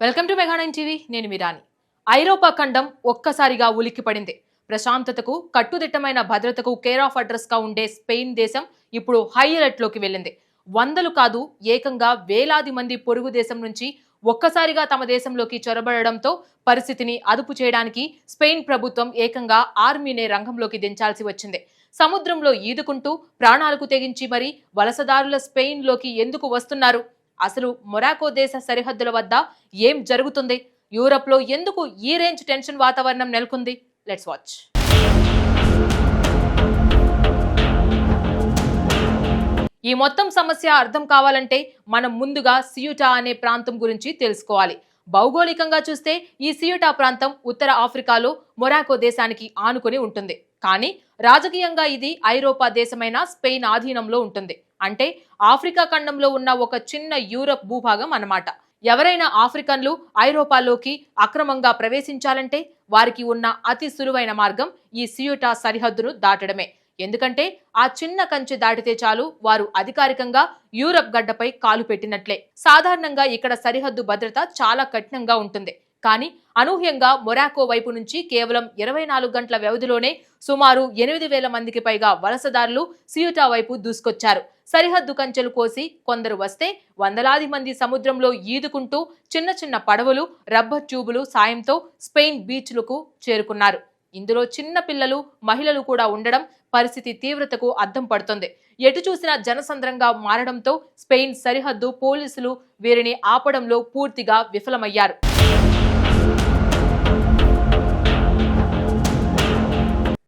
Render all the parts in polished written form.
Welcome to mega 9 TV. నేను మీరాని. ఐరోపా ఖండం ఒక్కసారిగా ఉలిక్కిపడింది. ప్రశాంతతకు, కట్టుదిట్టమైన భద్రతకు కేర్ ఆఫ్ అడ్రస్ గా ఉండే స్పెయిన్ దేశం ఇప్పుడు హై అలర్ట్ లోకి వెళ్ళింది. వందలు కాదు, ఏకంగా వేలాది మంది పొరుగు దేశం నుంచి ఒక్కసారిగా తమ దేశంలోకి చొరబడడంతో పరిస్థితిని అదుపు చేయడానికి స్పెయిన్ ప్రభుత్వం ఏకంగా ఆర్మీనే రంగంలోకి దించాల్సి వచ్చింది. సముద్రంలో ఈదుకుంటూ ప్రాణాలకు తెగించి మరి వలసదారుల స్పెయిన్ లోకి ఎందుకు వస్తున్నారు? అసలు మొరాకో దేశ సరిహద్దుల వద్ద ఏం జరుగుతుంది? యూరప్ లో ఎందుకు ఈ రేంజ్ టెన్షన్ వాతావరణం నెలకొంది? Let's watch. ఈ మొత్తం సమస్య అర్థం కావాలంటే మనం ముందుగా సియుటా అనే ప్రాంతం గురించి తెలుసుకోవాలి. భౌగోళికంగా చూస్తే ఈ సియుటా ప్రాంతం ఉత్తర ఆఫ్రికాలో మొరాకో దేశానికి ఆనుకుని ఉంటుంది. కానీ రాజకీయంగా ఇది ఐరోపా దేశమైన స్పెయిన్ ఆధీనంలో ఉంటుంది. అంటే ఆఫ్రికా ఖండంలో ఉన్న ఒక చిన్న యూరప్ భూభాగం అన్నమాట. ఎవరైనా ఆఫ్రికన్లు ఐరోపాలోకి అక్రమంగా ప్రవేశించాలంటే వారికి ఉన్న అతి సులువైన మార్గం ఈ సియుటా సరిహద్దును దాటడమే. ఎందుకంటే ఆ చిన్న కంచె దాటితే చాలు, వారు అధికారికంగా యూరప్ గడ్డపై కాలు పెట్టినట్లే. సాధారణంగా ఇక్కడ సరిహద్దు భద్రత చాలా కఠినంగా ఉంటుంది. కానీ అనూహ్యంగా మొరాకో వైపు నుంచి కేవలం 24 గంటల వ్యవధిలోనే సుమారు 8,000 మందికి పైగా వలసదారులు సియుటా వైపు దూసుకొచ్చారు. సరిహద్దు కంచెలు కోసి కొందరు వస్తే వందలాది మంది సముద్రంలో ఈదుకుంటూ చిన్న చిన్న పడవలు, రబ్బర్ ట్యూబులు సాయంతో స్పెయిన్ బీచ్లకు చేరుకున్నారు. ఇందులో చిన్న పిల్లలు, మహిళలు కూడా ఉండడం పరిస్థితి తీవ్రతకు అద్దం పడుతుంది. ఎటు చూసినా జనసంద్రంగా మారడంతో స్పెయిన్ సరిహద్దు పోలీసులు వీరిని ఆపడంలో పూర్తిగా విఫలమయ్యారు.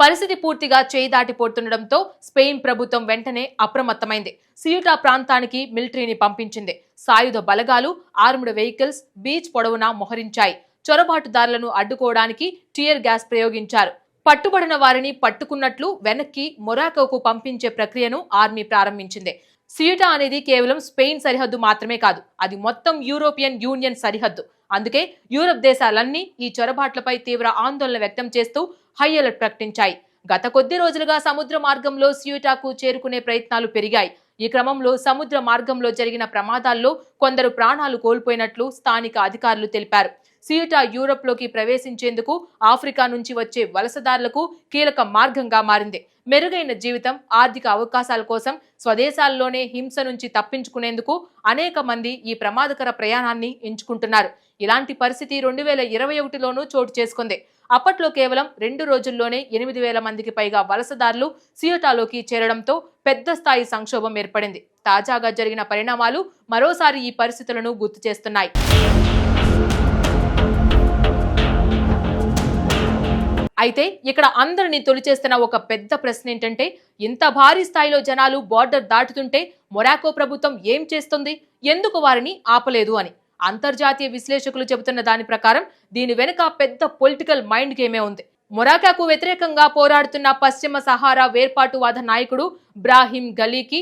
పరిస్థితి పూర్తిగా చేయి దాటిపోతుండటంతో స్పెయిన్ ప్రభుత్వం వెంటనే అప్రమత్తమైంది. సియుటా ప్రాంతానికి మిలిటరీని పంపించింది. సాయుధ బలగాలు, ఆర్మ్డ్ వెహికల్స్ బీచ్ పొడవునా మోహరించాయి. చొరబాటుదారులను అడ్డుకోవడానికి టియర్ గ్యాస్ ప్రయోగించారు. పట్టుబడిన వారిని పట్టుకున్నట్లు వెనక్కి మొరాకోకు పంపించే ప్రక్రియను ఆర్మీ ప్రారంభించింది. సియుటా అనేది కేవలం స్పెయిన్ సరిహద్దు మాత్రమే కాదు, అది మొత్తం యూరోపియన్ యూనియన్ సరిహద్దు. అందుకే యూరప్ దేశాలన్నీ ఈ చొరబాట్లపై తీవ్ర ఆందోళన వ్యక్తం చేస్తూ హై అలర్ట్ ప్రకటించాయి. గత కొద్ది రోజులుగా సముద్ర మార్గంలో సియుటాకు చేరుకునే ప్రయత్నాలు పెరిగాయి. ఈ క్రమంలో సముద్ర మార్గంలో జరిగిన ప్రమాదాల్లో కొందరు ప్రాణాలు కోల్పోయినట్లు స్థానిక అధికారులు తెలిపారు. సియుటా యూరప్ లోకి ప్రవేశించేందుకు ఆఫ్రికా నుంచి వచ్చే వలసదారులకు కీలక మార్గంగా మారింది. మెరుగైన జీవితం, ఆర్థిక అవకాశాల కోసం స్వదేశాల్లోనే హింస నుంచి తప్పించుకునేందుకు అనేక మంది ఈ ప్రమాదకర ప్రయాణాన్ని ఎంచుకుంటున్నారు. ఇలాంటి పరిస్థితి 2021లోనూ చోటు చేసుకుంది. అప్పట్లో కేవలం 2 రోజుల్లోనే 8,000 మందికి పైగా వలసదారులు సియుటాలోకి చేరడంతో పెద్ద స్థాయి సంక్షోభం ఏర్పడింది. తాజాగా జరిగిన పరిణామాలు మరోసారి ఈ పరిస్థితులను గుర్తు చేస్తున్నాయి. అయితే ఇక్కడ అందరినీ తొలిచేస్తున్న ఒక పెద్ద ప్రశ్న ఏంటంటే, ఇంత భారీ స్థాయిలో జనాలు బార్డర్ దాటుతుంటే మొరాకో ప్రభుత్వం ఏం చేస్తుంది? ఎందుకు వారిని ఆపలేదు అని. అంతర్జాతీయ విశ్లేషకులు చెబుతున్న దాని ప్రకారం దీని వెనుక పెద్ద పొలిటికల్ మైండ్ గేమే ఉంది. మొరాకోకు వ్యతిరేకంగా పోరాడుతున్న పశ్చిమ సహారా వేర్పాటువాద నాయకుడు బ్రాహిం గలీకి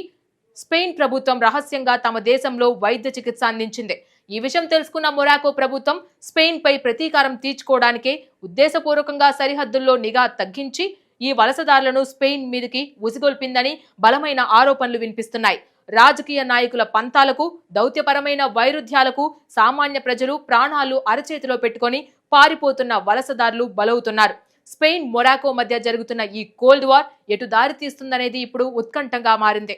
స్పెయిన్ ప్రభుత్వం రహస్యంగా తమ దేశంలో వైద్య చికిత్స అందించింది. ఈ విషయం తెలుసుకున్న మొరాకో ప్రభుత్వం స్పెయిన్ పై ప్రతీకారం తీర్చుకోవడానికే ఉద్దేశపూర్వకంగా సరిహద్దుల్లో నిఘా తగ్గించి ఈ వలసదారులను స్పెయిన్ మీదకి ఉసిగొల్పిందని బలమైన ఆరోపణలు వినిపిస్తున్నాయి. రాజకీయ నాయకుల పంతాలకు, దౌత్యపరమైన వైరుధ్యాలకు సామాన్య ప్రజలు ప్రాణాలు అరచేతిలో పెట్టుకొని పారిపోతున్న వలసదారులు బలవుతున్నారు. స్పెయిన్, మొరాకో మధ్య జరుగుతున్న ఈ కోల్డ్ వార్ ఎటు దారి తీస్తుందనేది ఇప్పుడు ఉత్కంఠంగా మారింది.